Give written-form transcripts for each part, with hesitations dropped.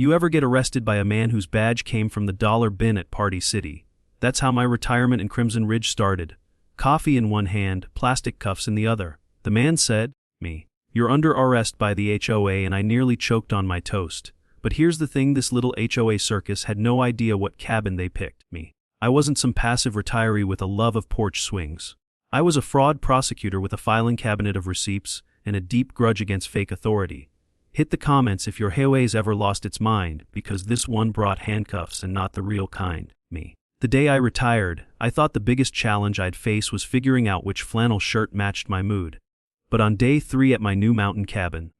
You ever get arrested by a man whose badge came from the dollar bin at Party City? That's how my retirement in Crimson Ridge started. Coffee in one hand, plastic cuffs in the other. The man said, "Me, you're under arrest by the HOA," and I nearly choked on my toast. But here's the thing, this little HOA circus had no idea what cabin they picked. Me. I wasn't some passive retiree with a love of porch swings. I was a fraud prosecutor with a filing cabinet of receipts and a deep grudge against fake authority. Hit the comments if your HOA's ever lost its mind, because this one brought handcuffs and not the real kind. Me. The day I retired, I thought the biggest challenge I'd face was figuring out which flannel shirt matched my mood. But on day 3 at my new mountain cabin,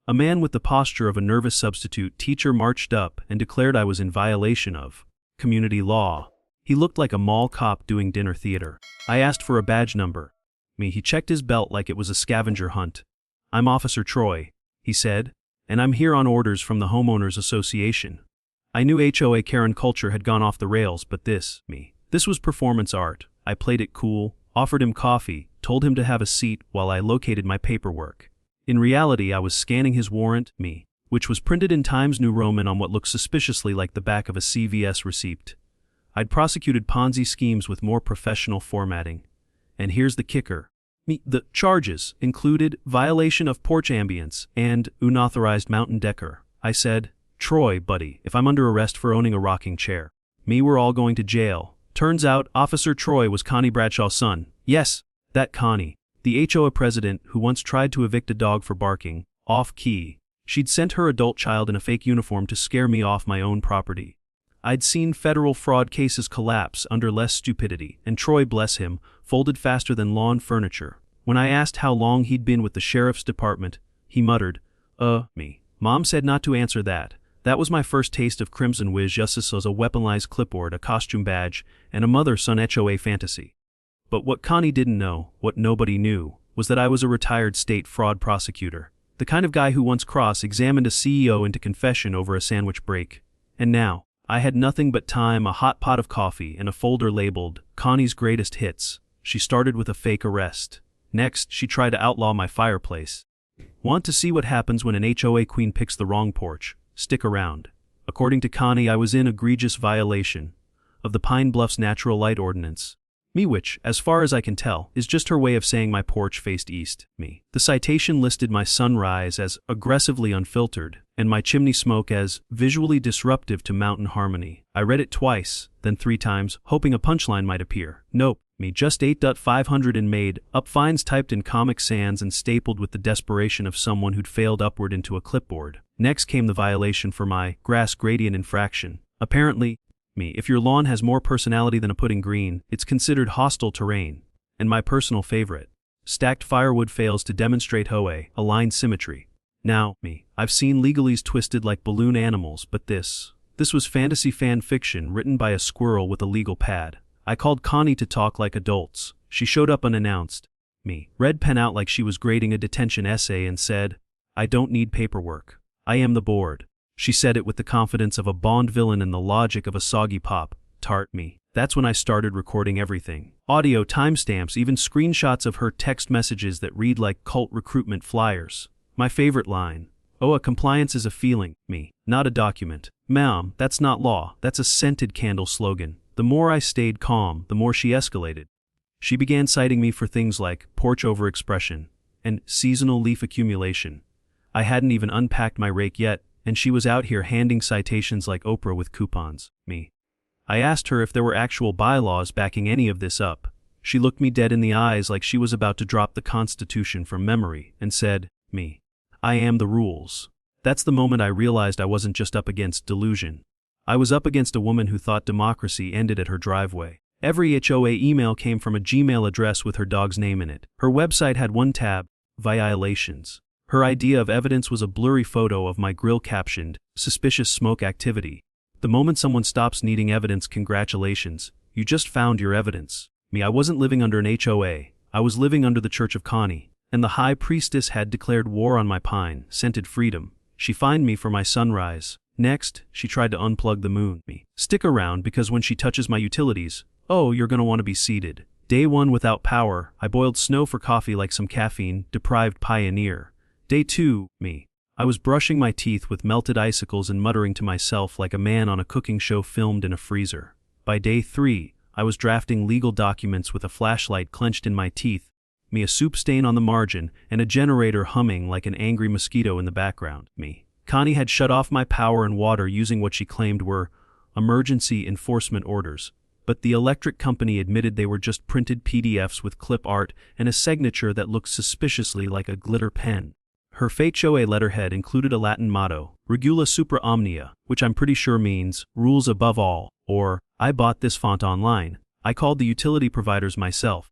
a man with the posture of a nervous substitute teacher marched up and declared I was in violation of community law. He looked like a mall cop doing dinner theater. I asked for a badge number. He checked his belt like it was a scavenger hunt. "I'm Officer Troy," he said, "and I'm here on orders from the Homeowners Association." I knew HOA Karen culture had gone off the rails, but this was performance art. I played it cool, offered him coffee, told him to have a seat while I located my paperwork. In reality, I was scanning his warrant, which was printed in Times New Roman on what looked suspiciously like the back of a CVS receipt. I'd prosecuted Ponzi schemes with more professional formatting. And here's the kicker. The charges included violation of porch ambience and unauthorized mountain decor. I said, "Troy, buddy, if I'm under arrest for owning a rocking chair, we're all going to jail." Turns out Officer Troy was Connie Bradshaw's son. Yes, that Connie, the HOA president who once tried to evict a dog for barking, off-key. She'd sent her adult child in a fake uniform to scare me off my own property. I'd seen federal fraud cases collapse under less stupidity, and Troy, bless him, folded faster than lawn furniture. When I asked how long he'd been with the sheriff's department, he muttered, Mom said not to answer that. That was my first taste of Crimson Whiz justice as a weaponized clipboard, a costume badge, and a mother-son HOA fantasy. But what Connie didn't know, what nobody knew, was that I was a retired state fraud prosecutor. The kind of guy who once cross-examined a CEO into confession over a sandwich break. And now, I had nothing but time, a hot pot of coffee, and a folder labeled, Connie's Greatest Hits. She started with a fake arrest. Next, she tried to outlaw my fireplace. Want to see what happens when an HOA queen picks the wrong porch? Stick around. According to Connie, I was in egregious violation of the Pine Bluffs Natural Light Ordinance. Which, as far as I can tell, is just her way of saying my porch faced east. The citation listed my sunrise as aggressively unfiltered, and my chimney smoke as visually disruptive to mountain harmony. I read it twice, then 3 times, hoping a punchline might appear. Nope. Just 8,500 and made up fines typed in Comic Sans and stapled with the desperation of someone who'd failed upward into a clipboard. Next came the violation for my grass gradient infraction. Apparently, if your lawn has more personality than a pudding green, it's considered hostile terrain. And my personal favorite, stacked firewood fails to demonstrate HOA aligned symmetry. Now, I've seen legalese twisted like balloon animals, but this was fantasy fan fiction written by a squirrel with a legal pad. I called Connie to talk like adults. She showed up unannounced. Red pen out like she was grading a detention essay and said, "I don't need paperwork. I am the board." She said it with the confidence of a Bond villain and the logic of a soggy pop tart. That's when I started recording everything. Audio, timestamps, even screenshots of her text messages that read like cult recruitment flyers. My favorite line. "Oh, a compliance is a feeling, not a document." "Ma'am, that's not law, that's a scented candle slogan." The more I stayed calm, the more she escalated. She began citing me for things like porch overexpression and seasonal leaf accumulation. I hadn't even unpacked my rake yet, and she was out here handing citations like Oprah with coupons. I asked her if there were actual bylaws backing any of this up. She looked me dead in the eyes like she was about to drop the Constitution from memory and said, "I am the rules." That's the moment I realized I wasn't just up against delusion. I was up against a woman who thought democracy ended at her driveway. Every HOA email came from a Gmail address with her dog's name in it. Her website had one tab, violations. Her idea of evidence was a blurry photo of my grill captioned, suspicious smoke activity. The moment someone stops needing evidence, congratulations, you just found your evidence. I wasn't living under an HOA, I was living under the Church of Connie, and the high priestess had declared war on my pine, scented freedom. She fined me for my sunrise. Next, she tried to unplug the moon. Stick around because when she touches my utilities, you're gonna want to be seated. Day 1 without power, I boiled snow for coffee like some caffeine-deprived pioneer. Day 2, I I was brushing my teeth with melted icicles and muttering to myself like a man on a cooking show filmed in a freezer. By day 3, I was drafting legal documents with a flashlight clenched in my teeth, me a soup stain on the margin, and a generator humming like an angry mosquito in the background. Connie had shut off my power and water using what she claimed were emergency enforcement orders, but the electric company admitted they were just printed PDFs with clip art and a signature that looked suspiciously like a glitter pen. Her HOA letterhead included a Latin motto, Regula supra omnia, which I'm pretty sure means, rules above all, or, I bought this font online. I called the utility providers myself,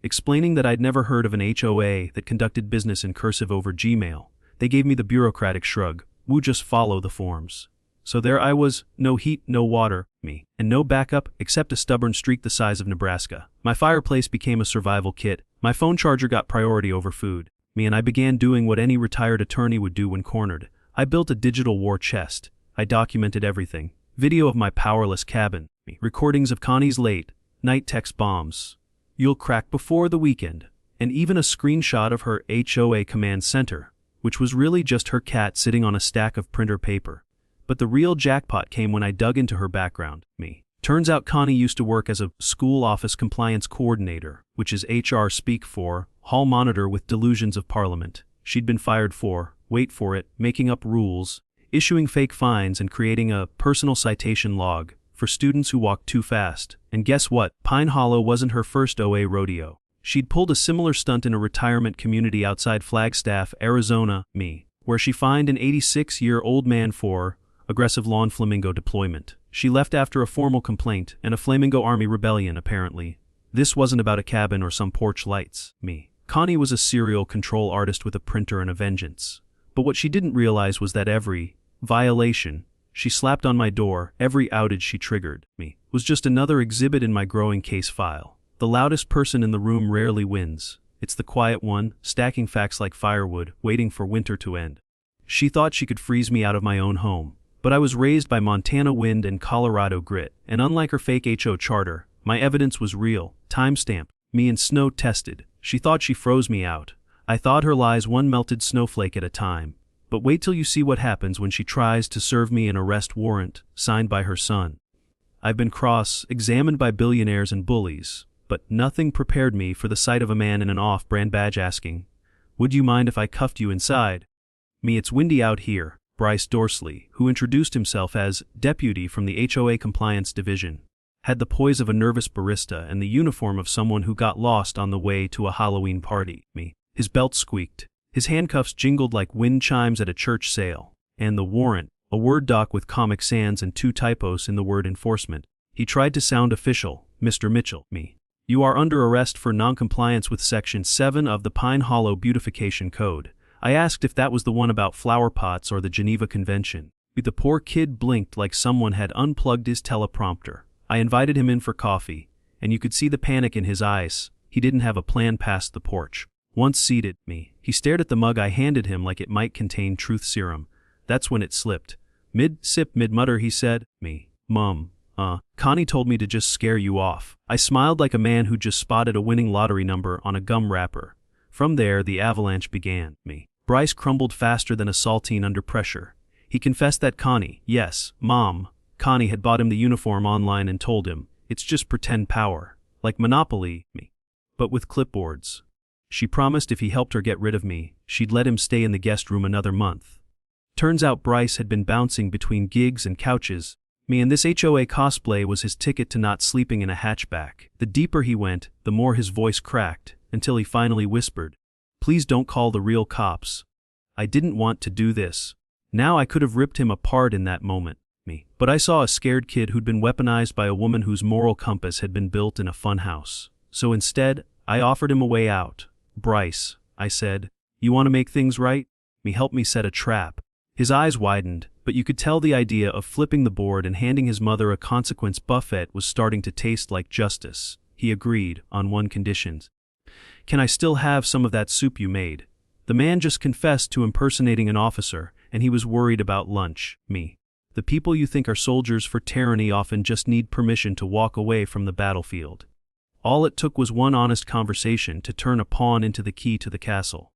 explaining that I'd never heard of an HOA that conducted business in cursive over Gmail. They gave me the bureaucratic shrug, "Woo, just follow the forms." So there I was, no heat, no water, and no backup except a stubborn streak the size of Nebraska. My fireplace became a survival kit, my phone charger got priority over food, and I began doing what any retired attorney would do when cornered. I built a digital war chest. I documented everything. Video of my powerless cabin, recordings of Connie's late night text bombs. You'll crack before the weekend. And even a screenshot of her HOA command center, which was really just her cat sitting on a stack of printer paper. But the real jackpot came when I dug into her background. Turns out Connie used to work as a school office compliance coordinator, which is HR speak for hall monitor with delusions of parliament. She'd been fired for, wait for it, making up rules, issuing fake fines and creating a personal citation log for students who walked too fast. And guess what? Pine Hollow wasn't her first OA rodeo. She'd pulled a similar stunt in a retirement community outside Flagstaff, Arizona, where she fined an 86-year-old man for aggressive lawn flamingo deployment. She left after a formal complaint and a flamingo army rebellion, apparently. This wasn't about a cabin or some porch lights, Connie was a serial control artist with a printer and a vengeance. But what she didn't realize was that every violation she slapped on my door, every outage she triggered, was just another exhibit in my growing case file. The loudest person in the room rarely wins. It's the quiet one, stacking facts like firewood, waiting for winter to end. She thought she could freeze me out of my own home. But I was raised by Montana wind and Colorado grit, and unlike her fake HO charter, my evidence was real, timestamped, and snow tested. She thought she froze me out. I thought her lies one melted snowflake at a time. But wait till you see what happens when she tries to serve me an arrest warrant, signed by her son. I've been cross-examined by billionaires and bullies, but nothing prepared me for the sight of a man in an off-brand badge asking, "Would you mind if I cuffed you inside?" It's windy out here. Bryce Dorsley, who introduced himself as deputy from the HOA compliance division, had the poise of a nervous barista and the uniform of someone who got lost on the way to a Halloween party. His belt squeaked, his handcuffs jingled like wind chimes at a church sale, and the warrant, a Word doc with Comic Sans and 2 typos in the word enforcement. He tried to sound official. "Mr. Mitchell, you are under arrest for noncompliance with Section 7 of the Pine Hollow Beautification Code." I asked if that was the one about flower pots or the Geneva Convention. The poor kid blinked like someone had unplugged his teleprompter. I invited him in for coffee, and you could see the panic in his eyes. He didn't have a plan past the porch. Once seated, he stared at the mug I handed him like it might contain truth serum. That's when it slipped. Mid-sip, mid-mutter, he said, "Mum, Connie told me to just scare you off." I smiled like a man who just spotted a winning lottery number on a gum wrapper. From there, the avalanche began. Bryce crumbled faster than a saltine under pressure. He confessed that Connie, yes, Mom, Connie had bought him the uniform online and told him, "It's just pretend power, like Monopoly, but with clipboards." She promised if he helped her get rid of me, she'd let him stay in the guest room another month. Turns out Bryce had been bouncing between gigs and couches, and this HOA cosplay was his ticket to not sleeping in a hatchback. The deeper he went, the more his voice cracked, until he finally whispered, "Please don't call the real cops. I didn't want to do this." Now I could have ripped him apart in that moment, but I saw a scared kid who'd been weaponized by a woman whose moral compass had been built in a funhouse. So instead, I offered him a way out. "Bryce," I said, "you want to make things right? Help me set a trap." His eyes widened, but you could tell the idea of flipping the board and handing his mother a consequence buffet was starting to taste like justice. He agreed, on one condition. "Can I still have some of that soup you made?" The man just confessed to impersonating an officer, and he was worried about lunch. The people you think are soldiers for tyranny often just need permission to walk away from the battlefield. All it took was one honest conversation to turn a pawn into the key to the castle.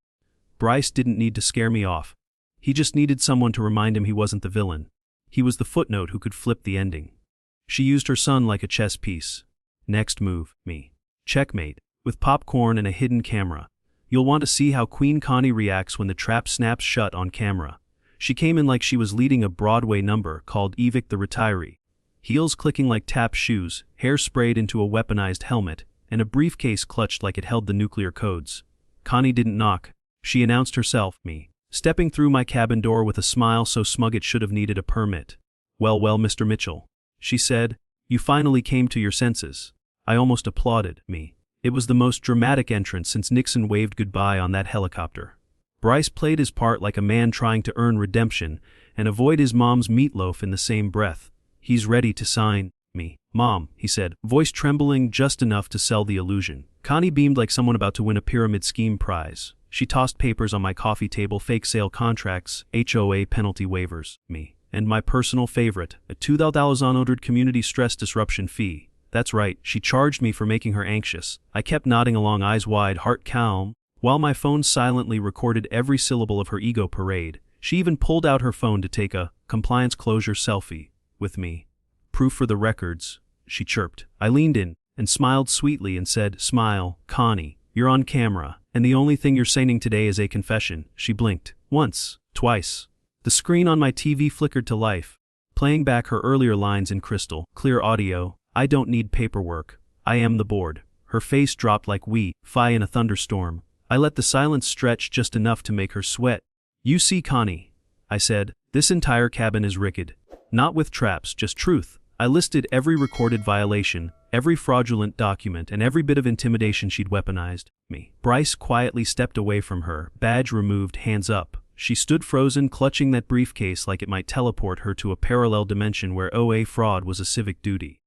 Bryce didn't need to scare me off. He just needed someone to remind him he wasn't the villain. He was the footnote who could flip the ending. She used her son like a chess piece. Next move, me. Checkmate. With popcorn and a hidden camera. You'll want to see how Queen Connie reacts when the trap snaps shut on camera. She came in like she was leading a Broadway number called Evict the Retiree. Heels clicking like tap shoes, hair sprayed into a weaponized helmet, and a briefcase clutched like it held the nuclear codes. Connie didn't knock. She announced herself, me. Stepping through my cabin door with a smile so smug it should have needed a permit. Well, Mr. Mitchell. She said, you finally came to your senses. I almost applauded, me. It was the most dramatic entrance since Nixon waved goodbye on that helicopter. Bryce played his part like a man trying to earn redemption and avoid his mom's meatloaf in the same breath. He's ready to sign, me. Mom, he said, voice trembling just enough to sell the illusion. Connie beamed like someone about to win a pyramid scheme prize. She tossed papers on my coffee table, fake sale contracts, HOA penalty waivers, me. And my personal favorite, a $2,000 unordered community stress disruption fee. That's right, she charged me for making her anxious. I kept nodding along, eyes wide, heart calm, while my phone silently recorded every syllable of her ego parade. She even pulled out her phone to take a compliance closure selfie with me. Proof for the records, she chirped. I leaned in and smiled sweetly and said, smile, Connie, you're on camera, and the only thing you're saying today is a confession. She blinked. Once, twice. The screen on my TV flickered to life, playing back her earlier lines in crystal clear audio. I don't need paperwork. I am the board. Her face dropped like wheat, fly in a thunderstorm. I let the silence stretch just enough to make her sweat. You see, Connie, I said, this entire cabin is rigged. Not with traps, just truth. I listed every recorded violation, every fraudulent document, and every bit of intimidation she'd weaponized me. Bryce quietly stepped away from her, badge removed, hands up. She stood frozen, clutching that briefcase like it might teleport her to a parallel dimension where OA fraud was a civic duty.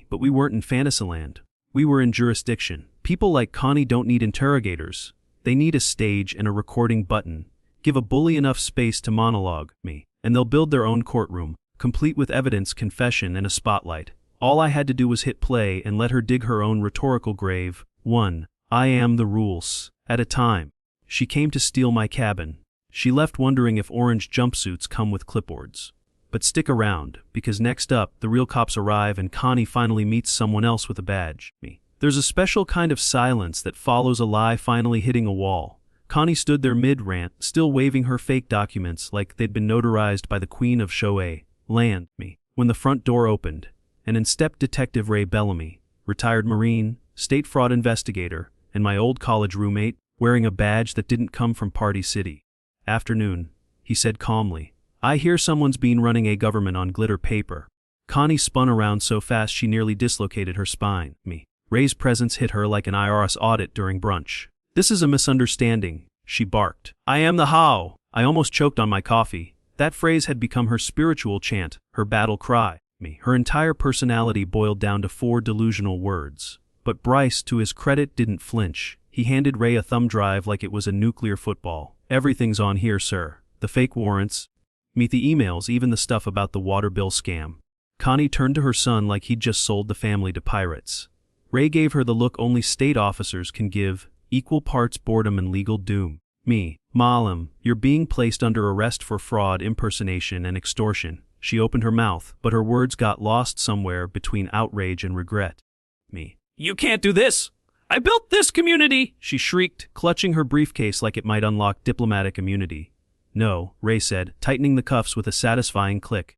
But we weren't in Fantasyland. We were in jurisdiction. People like Connie don't need interrogators. They need a stage and a recording button. Give a bully enough space to monologue, me, and they'll build their own courtroom, complete with evidence, confession, and a spotlight. All I had to do was hit play and let her dig her own rhetorical grave, one, I am the rules, at a time. She came to steal my cabin. She left wondering if orange jumpsuits come with clipboards. But stick around, because next up, the real cops arrive and Connie finally meets someone else with a badge, me. There's a special kind of silence that follows a lie finally hitting a wall. Connie stood there mid-rant, still waving her fake documents like they'd been notarized by the Queen of HOA land, me. When the front door opened, and in stepped Detective Ray Bellamy, retired Marine, state fraud investigator, and my old college roommate, wearing a badge that didn't come from Party City. Afternoon, he said calmly. I hear someone's been running a government on glitter paper. Connie spun around so fast she nearly dislocated her spine, me. Ray's presence hit her like an IRS audit during brunch. This is a misunderstanding, she barked. I am the HOA. I almost choked on my coffee. That phrase had become her spiritual chant, her battle cry, me. Her entire personality boiled down to 4 delusional words. But Bryce, to his credit, didn't flinch. He handed Ray a thumb drive like it was a nuclear football. Everything's on here, sir. The fake warrants, meet the emails, even the stuff about the water bill scam. Connie turned to her son like he'd just sold the family to pirates. Ray gave her the look only state officers can give, equal parts boredom and legal doom. Me, Malam, you're being placed under arrest for fraud, impersonation, and extortion. She opened her mouth, but her words got lost somewhere between outrage and regret. Me. You can't do this! I built this community! She shrieked, clutching her briefcase like it might unlock diplomatic immunity. No, Ray said, tightening the cuffs with a satisfying click.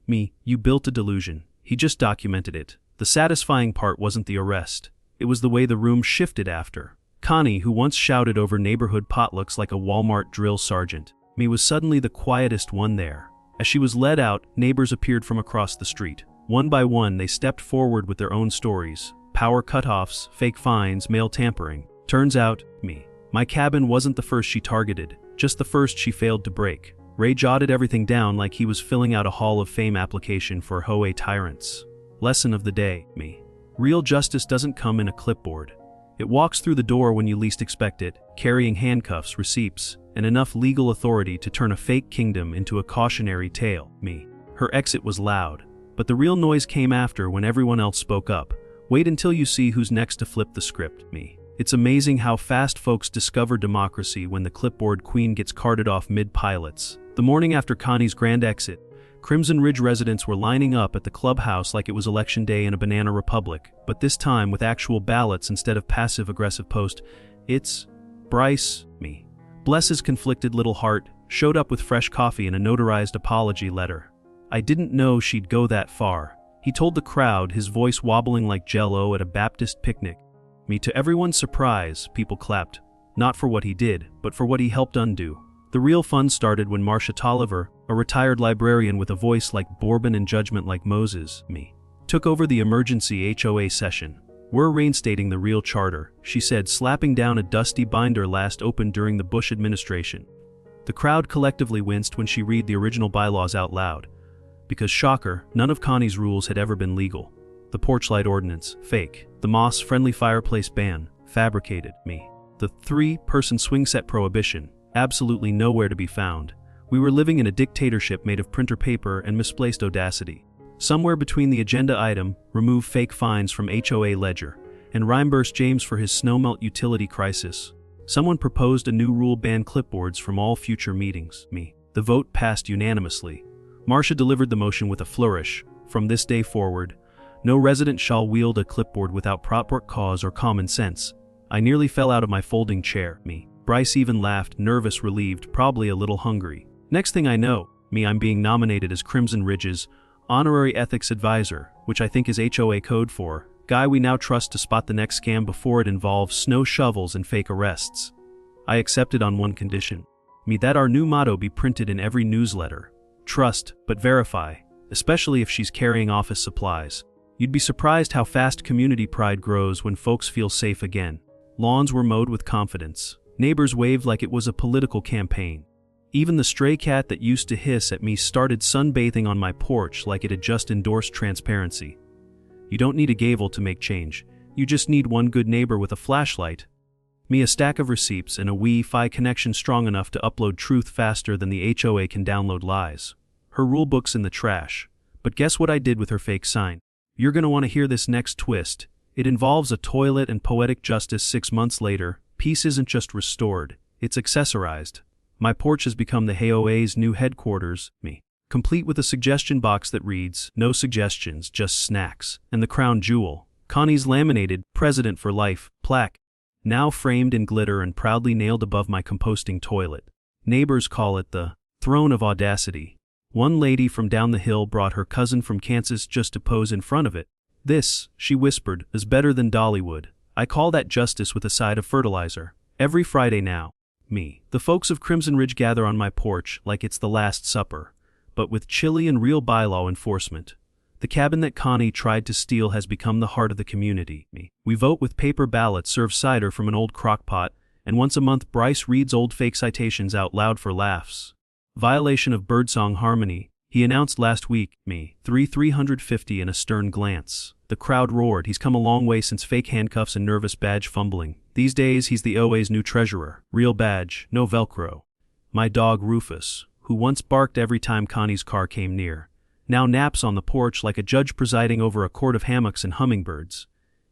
Me, you built a delusion. He just documented it. The satisfying part wasn't the arrest. It was the way the room shifted after. Connie, who once shouted over neighborhood potlucks like a Walmart drill sergeant, me was suddenly the quietest one there. As she was led out, neighbors appeared from across the street. One by one, they stepped forward with their own stories. Power cutoffs, fake fines, mail tampering. Turns out, me. My cabin wasn't the first she targeted. Just the first she failed to break. Ray jotted everything down like he was filling out a Hall of Fame application for HOA tyrants. Lesson of the day, me. Real justice doesn't come in a clipboard. It walks through the door when you least expect it, carrying handcuffs, receipts, and enough legal authority to turn a fake kingdom into a cautionary tale, me. Her exit was loud, but the real noise came after when everyone else spoke up. Wait until you see who's next to flip the script, me. It's amazing how fast folks discover democracy when the clipboard queen gets carted off mid-pilots. The morning after Connie's grand exit, Crimson Ridge residents were lining up at the clubhouse like it was election day in a banana republic, but this time with actual ballots instead of passive-aggressive post. "It's Bryce, me." Bless his conflicted little heart, showed up with fresh coffee and a notarized apology letter. I didn't know she'd go that far. He told the crowd, his voice wobbling like jello at a Baptist picnic. Me, to everyone's surprise, people clapped. Not for what he did, but for what he helped undo. The real fun started when Marcia Tolliver, a retired librarian with a voice like Bourbon and judgment like Moses, me, took over the emergency HOA session. "We're reinstating the real charter," she said, slapping down a dusty binder last opened during the Bush administration. The crowd collectively winced when she read the original bylaws out loud. Because shocker, none of Connie's rules had ever been legal. The porch light ordinance, fake. The moss-friendly fireplace ban, fabricated, me. The 3-person swing set prohibition, absolutely nowhere to be found. We were living in a dictatorship made of printer paper and misplaced audacity. Somewhere between the agenda item, remove fake fines from HOA ledger, and Rhymeburst James for his snowmelt utility crisis, someone proposed a new rule ban clipboards from all future meetings, me. The vote passed unanimously. Marcia delivered the motion with a flourish. "From this day forward, no resident shall wield a clipboard without proper cause or common sense." I nearly fell out of my folding chair, me. Bryce even laughed, nervous, relieved, probably a little hungry. Next thing I know, me, I'm being nominated as Crimson Ridge's Honorary Ethics Advisor, which I think is HOA code for guy we now trust to spot the next scam before it involves snow shovels and fake arrests. I accepted on one condition. Me, that our new motto be printed in every newsletter. Trust, but verify, especially if she's carrying office supplies. You'd be surprised how fast community pride grows when folks feel safe again. Lawns were mowed with confidence. Neighbors waved like it was a political campaign. Even the stray cat that used to hiss at me started sunbathing on my porch like it had just endorsed transparency. You don't need a gavel to make change. You just need one good neighbor with a flashlight. Me, a stack of receipts and a Wi-Fi connection strong enough to upload truth faster than the HOA can download lies. Her rulebook's in the trash. But guess what I did with her fake sign? You're gonna want to hear this next twist. It involves a toilet and poetic justice 6 months later. Peace isn't just restored, it's accessorized. My porch has become the HOA's new headquarters, me. Complete with a suggestion box that reads, "No suggestions, just snacks," and the crown jewel, Connie's laminated, "President for Life," plaque, now framed in glitter and proudly nailed above my composting toilet. Neighbors call it the throne of audacity. One lady from down the hill brought her cousin from Kansas just to pose in front of it. "This," she whispered, "is better than Dollywood. I call that justice with a side of fertilizer. Every Friday now." Me. The folks of Crimson Ridge gather on my porch like it's the Last Supper, but with chilly and real bylaw enforcement. The cabin that Connie tried to steal has become the heart of the community. Me. We vote with paper ballots, serve cider from an old crockpot, and once a month Bryce reads old fake citations out loud for laughs. Violation of birdsong harmony, he announced last week, me. 350 in a stern glance. The crowd roared. He's come a long way since fake handcuffs and nervous badge fumbling. These days he's the OA's new treasurer. Real badge, no Velcro. My dog Rufus, who once barked every time Connie's car came near, now naps on the porch like a judge presiding over a court of hammocks and hummingbirds.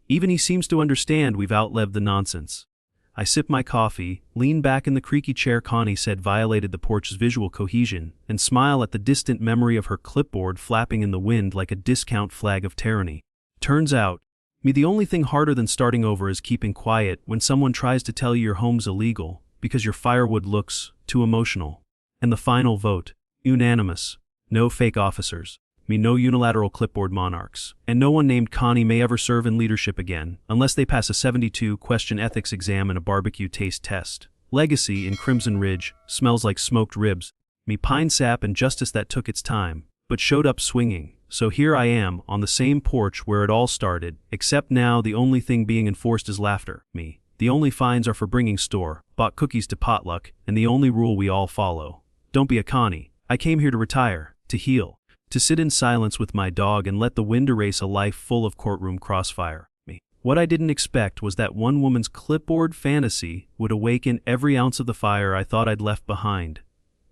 Even he seems to understand we've outlived the nonsense. I sip my coffee, lean back in the creaky chair Connie said violated the porch's visual cohesion, and smile at the distant memory of her clipboard flapping in the wind like a discount flag of tyranny. Turns out, me, the only thing harder than starting over is keeping quiet when someone tries to tell you your home's illegal because your firewood looks too emotional. And the final vote, unanimous. No fake officers. Me, no unilateral clipboard monarchs. And no one named Connie may ever serve in leadership again, unless they pass a 72-question ethics exam and a barbecue taste test. Legacy in Crimson Ridge smells like smoked ribs. Me, pine sap and justice that took its time, but showed up swinging. So here I am, on the same porch where it all started, except now the only thing being enforced is laughter. Me. The only fines are for bringing store-bought cookies to potluck, and the only rule we all follow. Don't be a Connie. I came here to retire, to heal, to sit in silence with my dog and let the wind erase a life full of courtroom crossfire. Me. What I didn't expect was that one woman's clipboard fantasy would awaken every ounce of the fire I thought I'd left behind.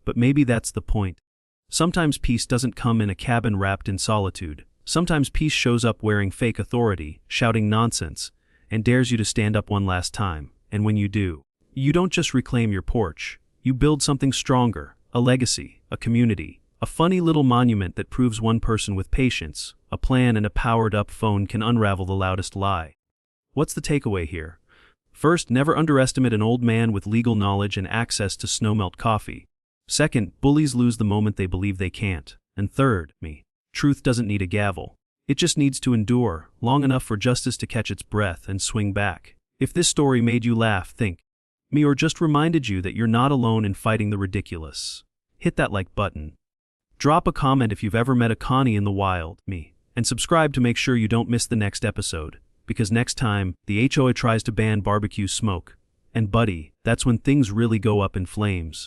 But maybe that's the point. Sometimes peace doesn't come in a cabin wrapped in solitude. Sometimes peace shows up wearing fake authority, shouting nonsense, and dares you to stand up one last time. And when you do, you don't just reclaim your porch. You build something stronger, A legacy, a community, a funny little monument that proves one person with patience, a plan, and a powered-up phone can unravel the loudest lie. What's the takeaway here? First, never underestimate an old man with legal knowledge and access to snowmelt coffee. Second, bullies lose the moment they believe they can't. And third, truth doesn't need a gavel. It just needs to endure, long enough for justice to catch its breath and swing back. If this story made you laugh, think me, or just reminded you that you're not alone in fighting the ridiculous, hit that like button. Drop a comment if you've ever met a Connie in the wild, and subscribe to make sure you don't miss the next episode, because next time, the HOA tries to ban barbecue smoke. And buddy, that's when things really go up in flames.